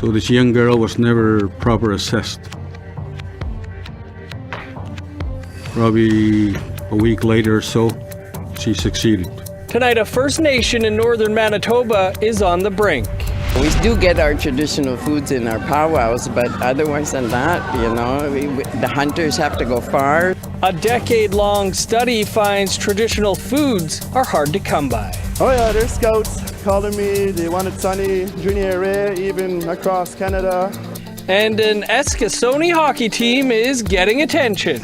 So this young girl was never proper assessed. Probably a week later or so, she succeeded. Tonight, a First Nation in northern Manitoba is on the brink. We do get our traditional foods in our powwows, but otherwise than that, the hunters have to go far. A decade-long study finds traditional foods are hard to come by. Oh yeah, there's scouts calling me, they wanted Sunny, Junior Ray, even across Canada. And an Eskasoni hockey team is getting attention.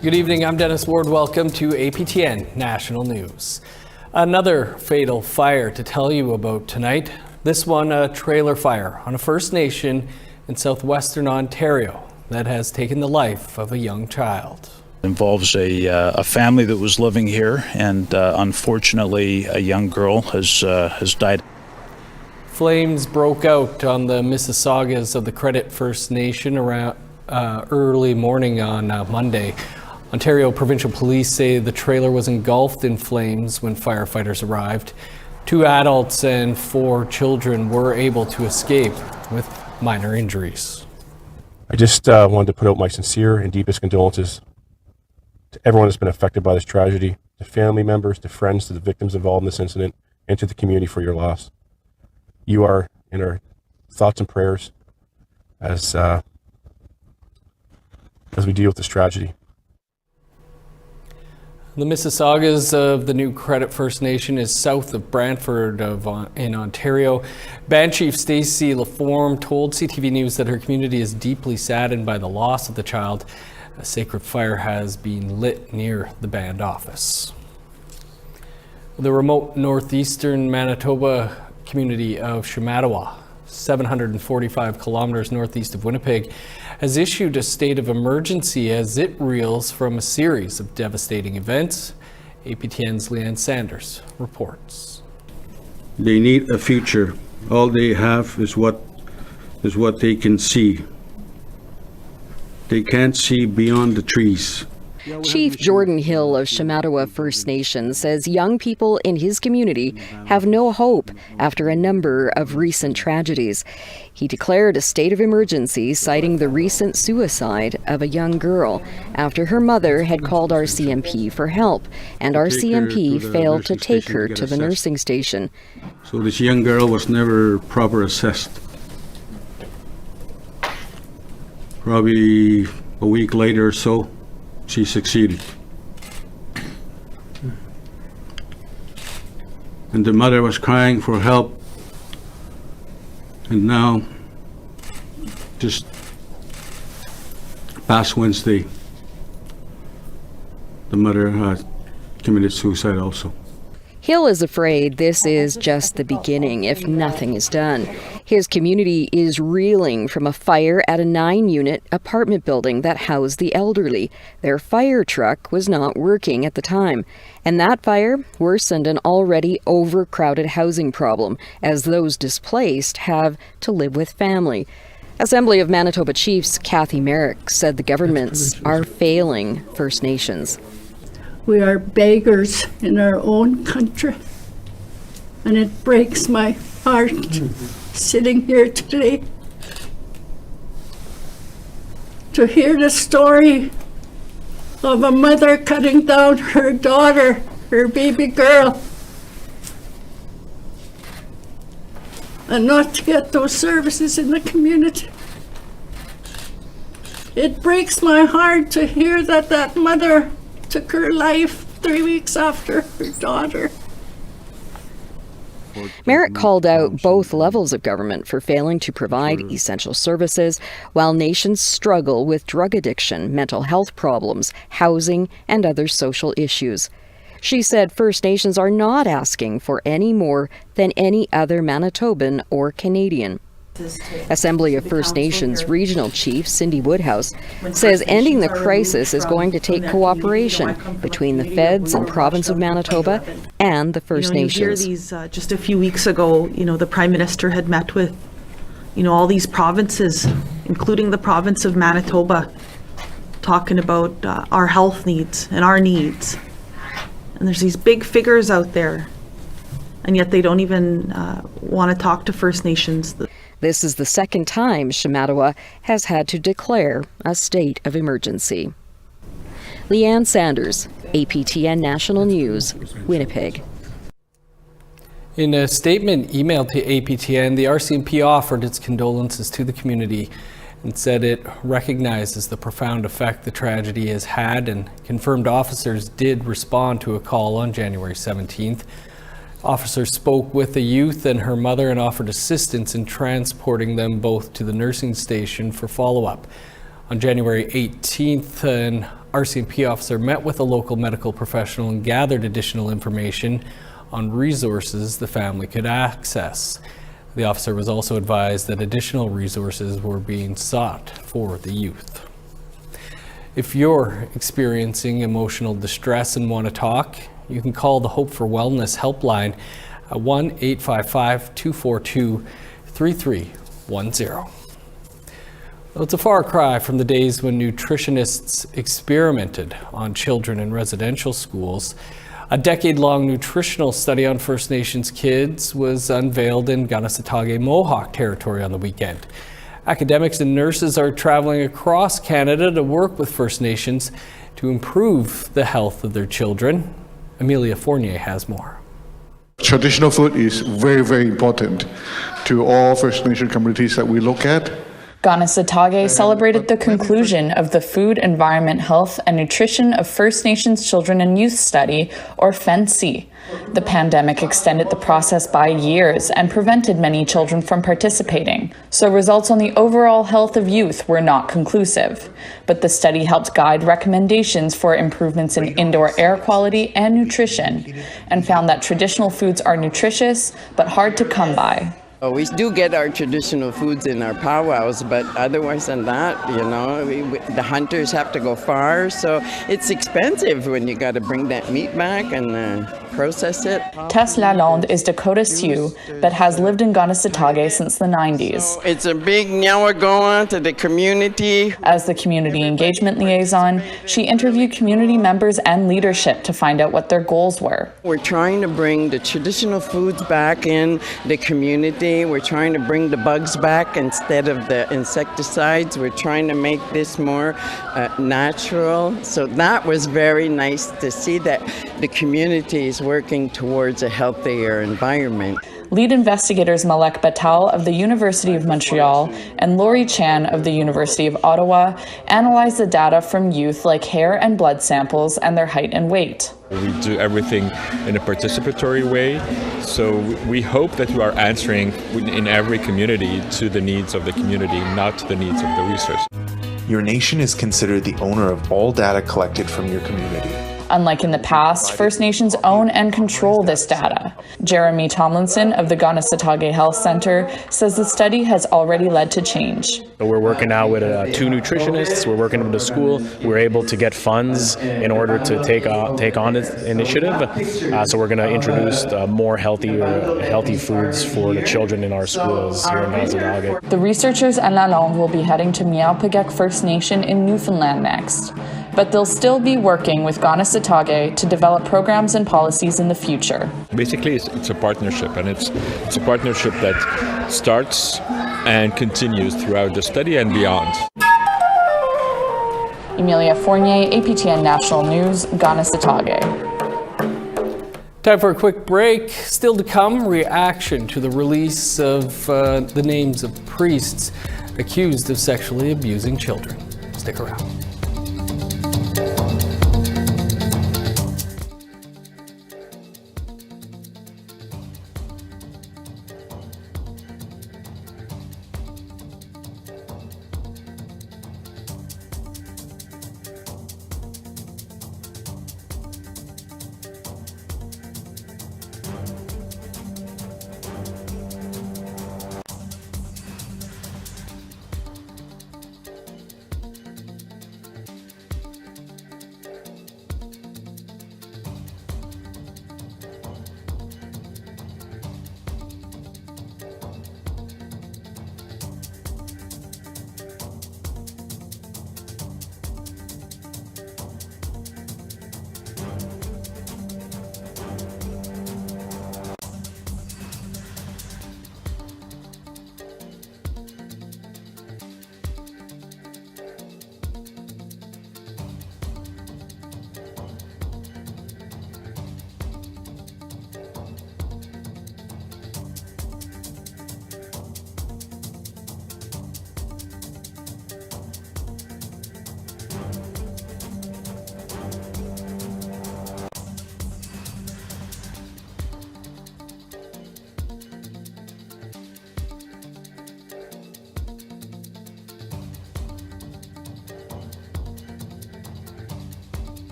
Good evening, I'm Dennis Ward. Welcome to APTN National News. Another fatal fire to tell you about tonight. This one, a trailer fire on a First Nation in southwestern Ontario that has taken the life of a young child. It involves a family that was living here, and unfortunately a young girl has died. Flames broke out on the Mississaugas of the Credit First Nation around early morning on Monday. Ontario Provincial Police say the trailer was engulfed in flames when firefighters arrived. 2 adults and 4 children were able to escape with minor injuries. I just wanted to put out my sincere and deepest condolences to everyone that's been affected by this tragedy, to family members, to friends, to the victims involved in this incident, and to the community for your loss. You are in our thoughts and prayers as we deal with this tragedy. The Mississaugas of the new Credit First Nation is south of Brantford in Ontario. Band Chief Stacey Laforme told CTV News that her community is deeply saddened by the loss of the child. A sacred fire has been lit near the band office. The remote northeastern Manitoba community of Shamattawa, 745 kilometers northeast of Winnipeg, has issued a state of emergency as it reels from a series of devastating events. APTN's Leanne Sanders reports. They need a future. All they have is what they can see. They can't see beyond the trees. Chief Jordan Hill of Shamattawa First Nation says young people in his community have no hope after a number of recent tragedies. He declared a state of emergency, citing the recent suicide of a young girl after her mother had called RCMP for help, and RCMP failed to take her to the nursing station. So this young girl was never proper assessed. Probably a week later or so, she succeeded. And the mother was crying for help. And now, just past Wednesday, the mother committed suicide also. Hill is afraid this is just the beginning if nothing is done. His community is reeling from a fire at a 9-unit apartment building that housed the elderly. Their fire truck was not working at the time, and that fire worsened an already overcrowded housing problem as those displaced have to live with family. Assembly of Manitoba Chiefs Kathy Merrick said the governments are failing First Nations. We are beggars in our own country, and it breaks my heart sitting here today to hear the story of a mother cutting down her daughter, her baby girl, and not to get those services in the community. It breaks my heart to hear that that mother took her life 3 weeks after her daughter. Merrick called out both levels of government for failing to provide essential services while nations struggle with drug addiction, mental health problems, housing, and other social issues. She said First Nations are not asking for any more than any other Manitoban or Canadian. Assembly of First Nations Regional Chief Cindy Woodhouse says ending the crisis is going to take cooperation between the feds and province of Manitoba and the First Nations. You hear these just a few weeks ago, the Prime Minister had met with, all these provinces, including the province of Manitoba, talking about our health needs and our needs. And there's these big figures out there, and yet they don't even want to talk to First Nations. This is the second time Shamattawa has had to declare a state of emergency. Leanne Sanders, APTN National News, Winnipeg. In a statement emailed to APTN, the RCMP offered its condolences to the community and said it recognizes the profound effect the tragedy has had and confirmed officers did respond to a call on January 17th. Officers spoke with the youth and her mother and offered assistance in transporting them both to the nursing station for follow-up. On January 18th, an RCMP officer met with a local medical professional and gathered additional information on resources the family could access. The officer was also advised that additional resources were being sought for the youth. If you're experiencing emotional distress and want to talk, you can call the Hope for Wellness helpline at 1-855-242-3310. Well, it's a far cry from the days when nutritionists experimented on children in residential schools. A decade-long nutritional study on First Nations kids was unveiled in Kanesatake Mohawk territory on the weekend. Academics and nurses are traveling across Canada to work with First Nations to improve the health of their children. Amelia Fournier has more. Traditional food is very, very important to all First Nation communities that we look at. Kanesatake celebrated the conclusion of the Food, Environment, Health and Nutrition of First Nations Children and Youth Study, or FENC. The pandemic extended the process by years and prevented many children from participating, so results on the overall health of youth were not conclusive. But the study helped guide recommendations for improvements in indoor air quality and nutrition, and found that traditional foods are nutritious but hard to come by. We do get our traditional foods in our powwows, but otherwise than that, the hunters have to go far, so it's expensive when you got to bring that meat back and process it. Tess Lalonde is Dakota Sioux, but has lived in Kanesatake since the 90s. So it's a big nyawagoa to the community. As the community engagement liaison, she interviewed community members and leadership to find out what their goals were. We're trying to bring the traditional foods back in the community. We're trying to bring the bugs back instead of the insecticides. We're trying to make this more natural. So that was very nice to see that the community is working towards a healthier environment. Lead investigators Malek Batal of the University of Montreal and Laurie Chan of the University of Ottawa analyzed the data from youth like hair and blood samples and their height and weight. We do everything in a participatory way, so we hope that we are answering in every community to the needs of the community, not to the needs of the research. Your nation is considered the owner of all data collected from your community. Unlike in the past, First Nations own and control this data. Jeremy Tomlinson of the Kanesatake Health Center says the study has already led to change. We're working now with 2 nutritionists. We're working with the school. We're able to get funds in order to take on this initiative. So we're going to introduce more healthy foods for the children in our schools here in Kanesatake. The researchers and Lalonde will be heading to Mi'kmaq First Nation in Newfoundland next. But they'll still be working with Kanesatake to develop programs and policies in the future. Basically, it's a partnership, and it's a partnership that starts and continues throughout the study and beyond. Amelia Fournier, APTN National News, Kanesatake. Time for a quick break. Still to come, reaction to the release of the names of priests accused of sexually abusing children. Stick around.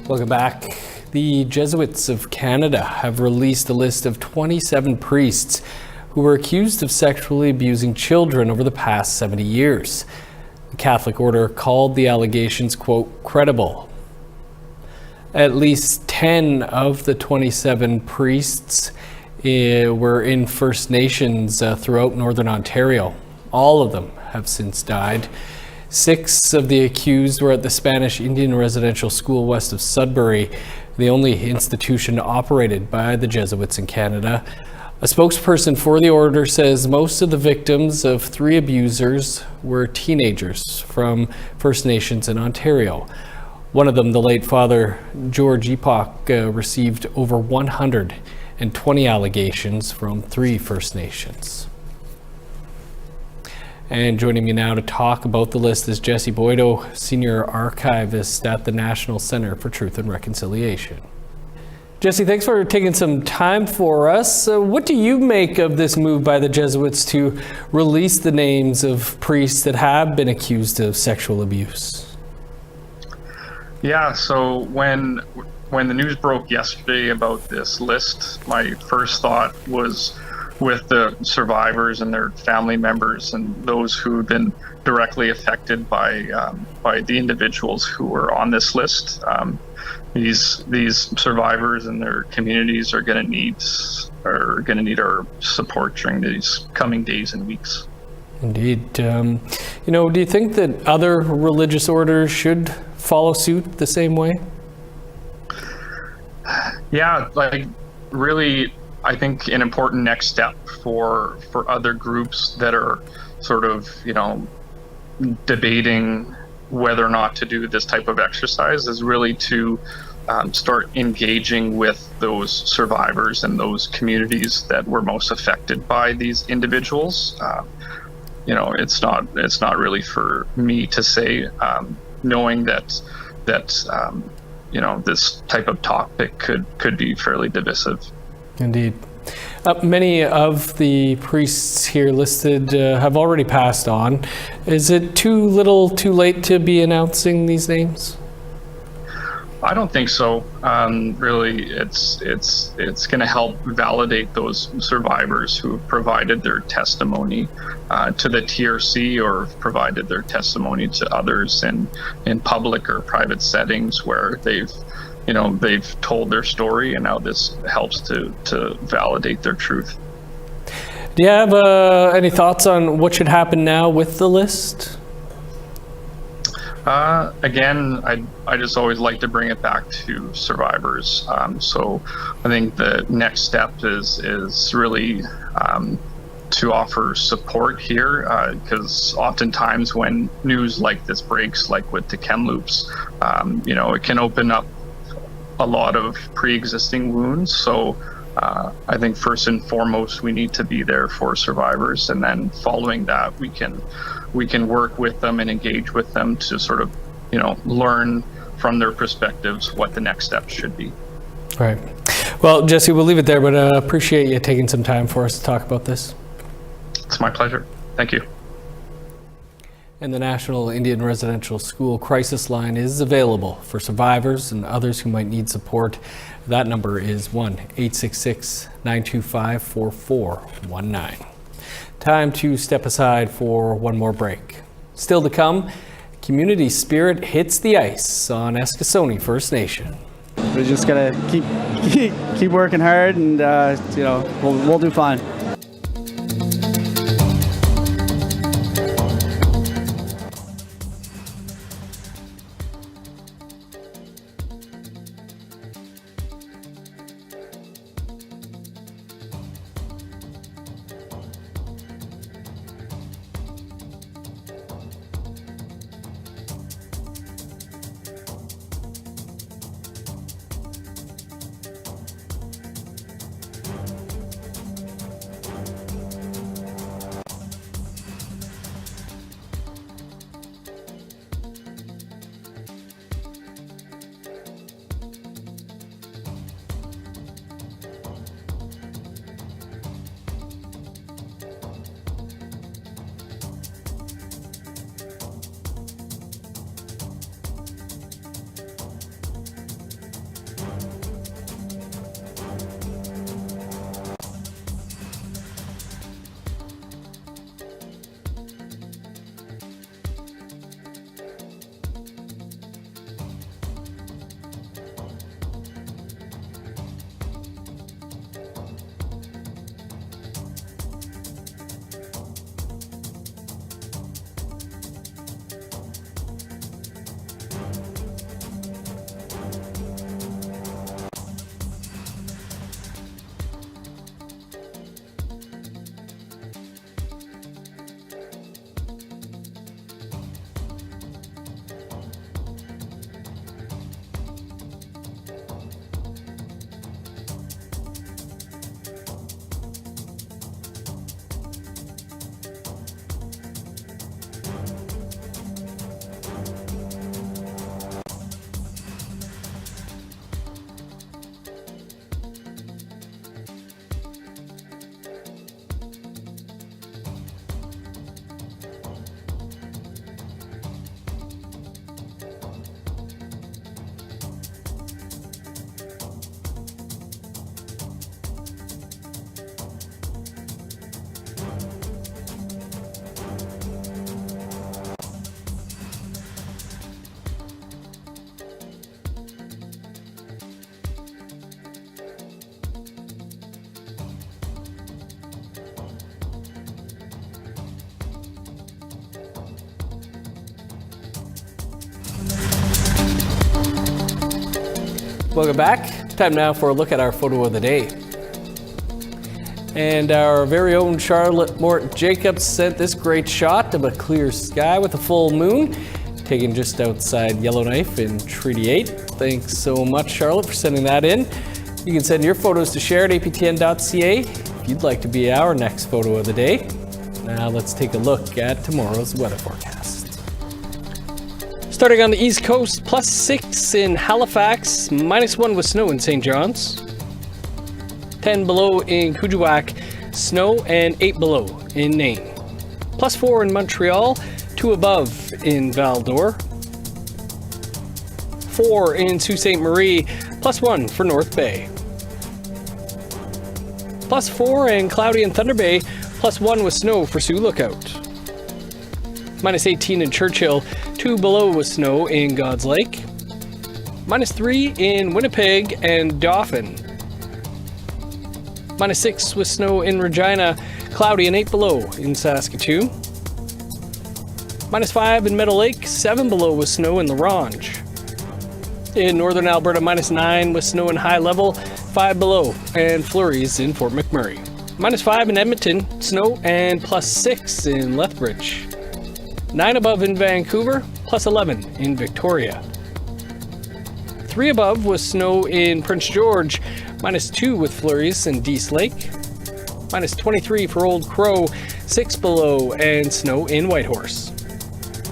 Welcome back. The Jesuits of Canada have released a list of 27 priests who were accused of sexually abusing children over the past 70 years. The Catholic order called the allegations, quote, credible. At least 10 of the 27 priests were in First Nations throughout Northern Ontario. All of them have since died. 6 of the accused were at the Spanish Indian Residential School west of Sudbury, the only institution operated by the Jesuits in Canada. A spokesperson for the order says most of the victims of 3 abusers were teenagers from First Nations in Ontario. One of them, the late Father George Epoch, received over 120 allegations from 3 First Nations. And joining me now to talk about the list is Jesse Boydo, Senior Archivist at the National Center for Truth and Reconciliation. Jesse, thanks for taking some time for us. What do you make of this move by the Jesuits to release the names of priests that have been accused of sexual abuse? Yeah, so when the news broke yesterday about this list, my first thought was with the survivors and their family members and those who've been directly affected by the individuals who were on this list. These survivors and their communities are going to need our support during these coming days and weeks. Indeed. Do you think that other religious orders should follow suit the same way? Yeah, really, I think an important next step for other groups that are sort of, debating whether or not to do this type of exercise is really to start engaging with those survivors and those communities that were most affected by these individuals. It's not really for me to say, knowing that this type of topic could be fairly divisive. Indeed. Many of the priests here listed have already passed on. Is it too little, too late to be announcing these names? I don't think so. Really, it's going to help validate those survivors who have provided their testimony to the TRC or provided their testimony to others in public or private settings where they've told their story, and now this helps to validate their truth. Do you have any thoughts on what should happen now with the list? Again, I just always like to bring it back to survivors. So I think the next step is really to offer support here, because oftentimes when news like this breaks, like with the Kamloops, it can open up a lot of pre-existing wounds. So I think first and foremost, we need to be there for survivors, and then following that, we can work with them and engage with them to sort of, learn from their perspectives what the next steps should be. All right. Well, Jesse, we'll leave it there, but appreciate you taking some time for us to talk about this. It's my pleasure. Thank you. And the National Indian Residential School Crisis Line is available for survivors and others who might need support. That number is 1-866-925-4419. Time to step aside for one more break. Still to come, community spirit hits the ice on Eskasoni First Nation. We just gotta keep working hard, and we'll do fine. Welcome back. Time now for a look at our photo of the day. And our very own Charlotte Mort Jacobs sent this great shot of a clear sky with a full moon, taken just outside Yellowknife in Treaty 8. Thanks so much, Charlotte, for sending that in. You can send your photos to share at aptn.ca if you'd like to be our next photo of the day. Now let's take a look at tomorrow's weather forecast. Starting on the East Coast, +6 in Halifax, -1 with snow in St. John's. 10 below in Kuujjuaq, snow, and 8 below in Nain. +4 in Montreal, 2 above in Val-d'Or. 4 in Sault Ste. Marie, +1 for North Bay. +4 in cloudy in Thunder Bay, +1 with snow for Sioux Lookout. -18 in Churchill, 2 below with snow in God's Lake. -3 in Winnipeg and Dauphin. -6 with snow in Regina, cloudy and 8 below in Saskatoon. -5 in Meadow Lake, 7 below with snow in La Ronge. In northern Alberta, -9 with snow in High Level, 5 below, and flurries in Fort McMurray. -5 in Edmonton, snow, and +6 in Lethbridge. 9 above in Vancouver, +11 in Victoria. 3 above with snow in Prince George, -2 with flurries in Dease Lake. -23 for Old Crow, 6 below, and snow in Whitehorse.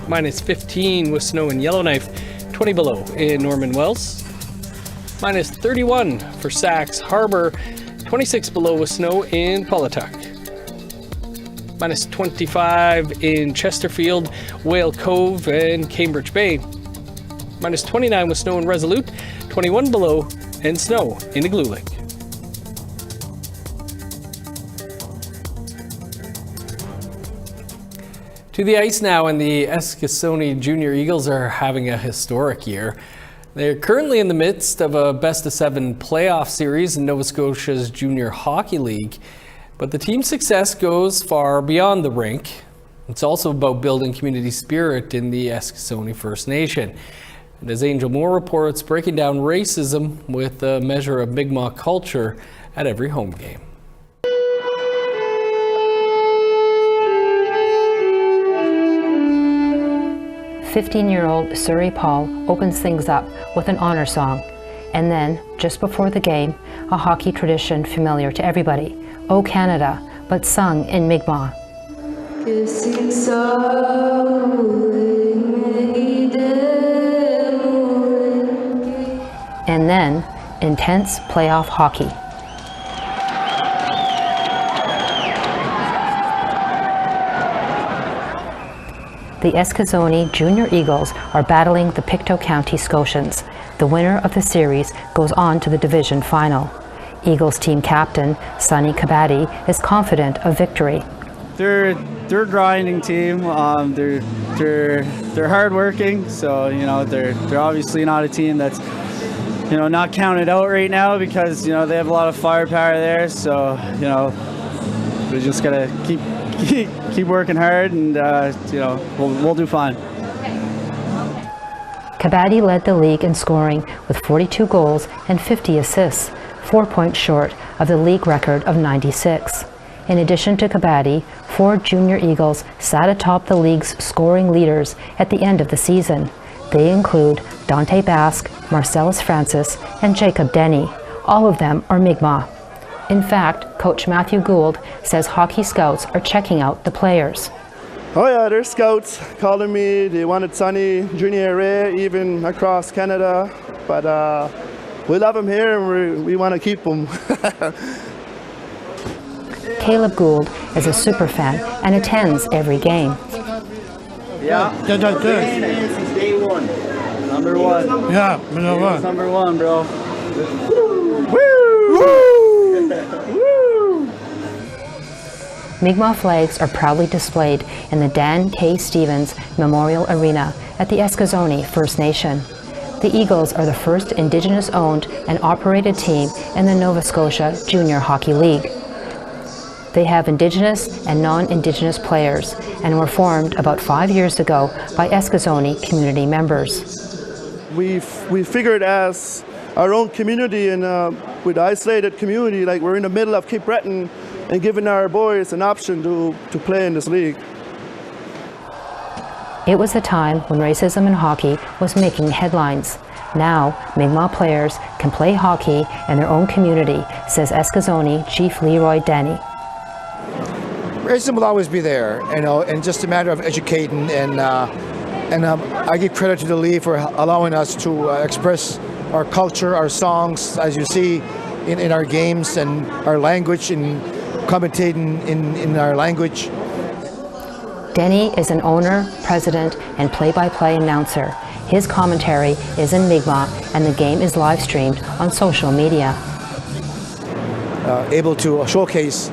-15 with snow in Yellowknife, 20 below in Norman Wells. -31 for Sax Harbor, 26 below with snow in Paulatuck. -25 in Chesterfield, Whale Cove, and Cambridge Bay. -29 with snow in Resolute, 21 below, and snow in Igloolik. To the ice now, and the Eskasoni Junior Eagles are having a historic year. They're currently in the midst of a best-of-7 playoff series in Nova Scotia's Junior Hockey League, but the team's success goes far beyond the rink. It's also about building community spirit in the Eskasoni First Nation. And as Angel Moore reports, breaking down racism with a measure of Mi'kmaq culture at every home game. "15-year-old Suri Paul opens things up with an honor song, and then, just before the game, a hockey tradition familiar to everybody, O Canada, but sung in Mi'kmaq. And then, intense playoff hockey. The Eskasoni Junior Eagles are battling the Pictou County Scotians. The winner of the series goes on to the division final. Eagles team captain, Sonny Kabaddi, is confident of victory. They're a grinding team. They're hardworking, so they're obviously not a team that's not counted out right now because they have a lot of firepower there. So we just gotta keep working hard, and we'll do fine. Kabaddi led the league in scoring with 42 goals and 50 assists, 4 points short of the league record of 96. In addition to Kabaddi, 4 Junior Eagles sat atop the league's scoring leaders at the end of the season. They include Dante Basque, Marcellus Francis, and Jacob Denny. All of them are Mi'kmaq. In fact, Coach Matthew Gould says hockey scouts are checking out the players. Oh yeah, they're scouts calling me. They wanted Sonny, Junior Ray, even across Canada. But we love him here, and we want to keep him. Caleb Gould is a super fan and attends every game. Yeah, good. Since day one. Number one. Yeah, number one. Number one, bro. Woo! Mi'kmaq flags are proudly displayed in the Dan K. Stevens Memorial Arena at the Eskasoni First Nation. The Eagles are the first Indigenous-owned and operated team in the Nova Scotia Junior Hockey League. They have Indigenous and non-Indigenous players and were formed about 5 years ago by Eskasoni community members. We figured as our own community, and with isolated community, like we're in the middle of Cape Breton, and giving our boys an option to play in this league. It was a time when racism in hockey was making headlines. Now, Mi'kmaq players can play hockey in their own community, says Eskazoni Chief Leroy Denny. Racism will always be there, and just a matter of educating, and I give credit to the league for allowing us to express our culture, our songs, as you see in our games, and our language, and commentating in our language. Denny is an owner, president, and play-by-play announcer. His commentary is in Mi'kmaq, and the game is live-streamed on social media. Able to showcase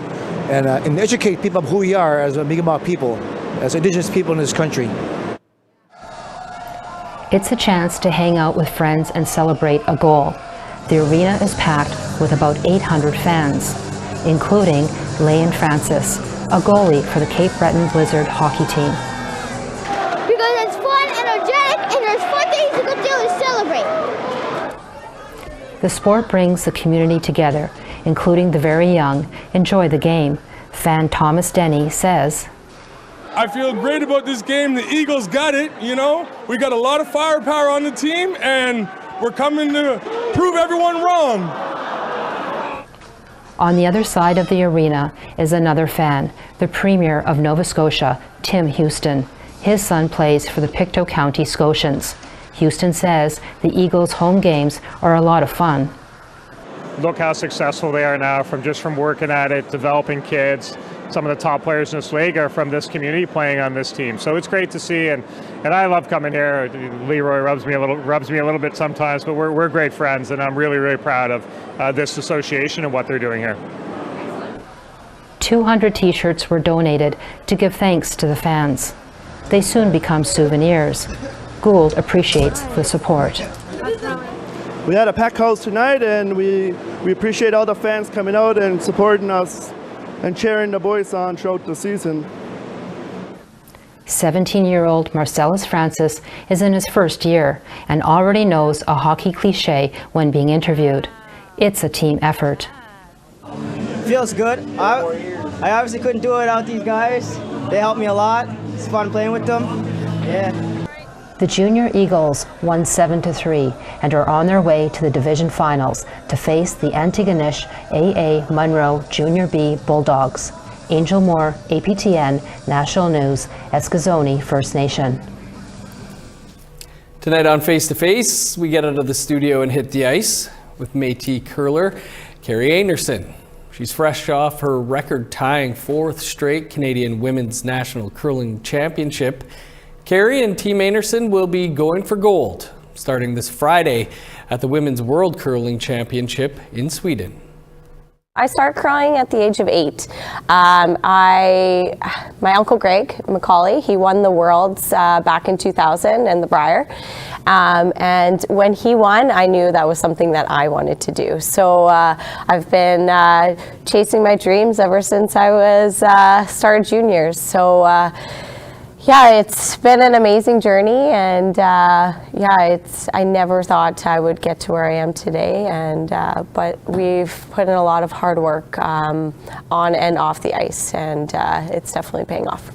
and educate people of who we are as a Mi'kmaq people, as Indigenous people in this country. It's a chance to hang out with friends and celebrate a goal. The arena is packed with about 800 fans, including Layan Francis, a goalie for the Cape Breton Blizzard hockey team. Because it's fun, energetic, and there's fun things to go do and celebrate. The sport brings the community together, including the very young, enjoy the game. Fan Thomas Denny says, I feel great about this game. The Eagles got it, We got a lot of firepower on the team, and we're coming to prove everyone wrong. On the other side of the arena is another fan, the Premier of Nova Scotia, Tim Houston. His son plays for the Pictou County Scotians. Houston says the Eagles' home games are a lot of fun. Look how successful they are now from working at it, developing kids. Some of the top players in this league are from this community playing on this team. So it's great to see, and I love coming here. Leroy rubs me a little bit sometimes, but we're great friends, and I'm really, really proud of this association and what they're doing here. 200 t-shirts were donated to give thanks to the fans. They soon become souvenirs. Gould appreciates the support. We had a packed house tonight, and we appreciate all the fans coming out and supporting us and cheering the boys on throughout the season. 17-year-old Marcellus Francis is in his first year and already knows a hockey cliche when being interviewed. It's a team effort. Feels good. I obviously couldn't do it without these guys. They helped me a lot. It's fun playing with them. Yeah. The Junior Eagles won 7-3 and are on their way to the division finals to face the Antigonish AA Munro Junior B Bulldogs. Angel Moore, APTN National News, Eskazoni First Nation. Tonight on Face to Face, we get out of the studio and hit the ice with Métis curler Carrie Anderson. She's fresh off her record-tying 4th straight Canadian Women's National Curling Championship. Carrie and Team Anderson will be going for gold starting this Friday at the Women's World Curling Championship in Sweden. I started curling at the age of 8. My uncle Greg Macaulay, he won the Worlds back in 2000 in the Brier. And when he won, I knew that was something that I wanted to do. So I've been chasing my dreams ever since I was started juniors. So yeah, it's been an amazing journey, and I never thought I would get to where I am today, and but we've put in a lot of hard work on and off the ice, and it's definitely paying off.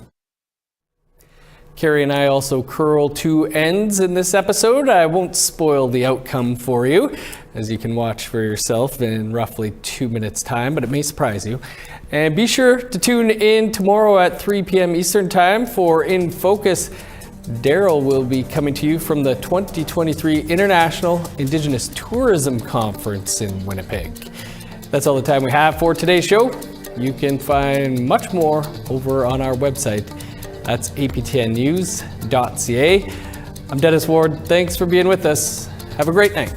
Carrie and I also curl 2 ends in this episode. I won't spoil the outcome for you, as you can watch for yourself in roughly 2 minutes' time, but it may surprise you. And be sure to tune in tomorrow at 3 p.m. Eastern Time for In Focus. Daryl will be coming to you from the 2023 International Indigenous Tourism Conference in Winnipeg. That's all the time we have for today's show. You can find much more over on our website. That's aptnnews.ca. I'm Dennis Ward. Thanks for being with us. Have a great night.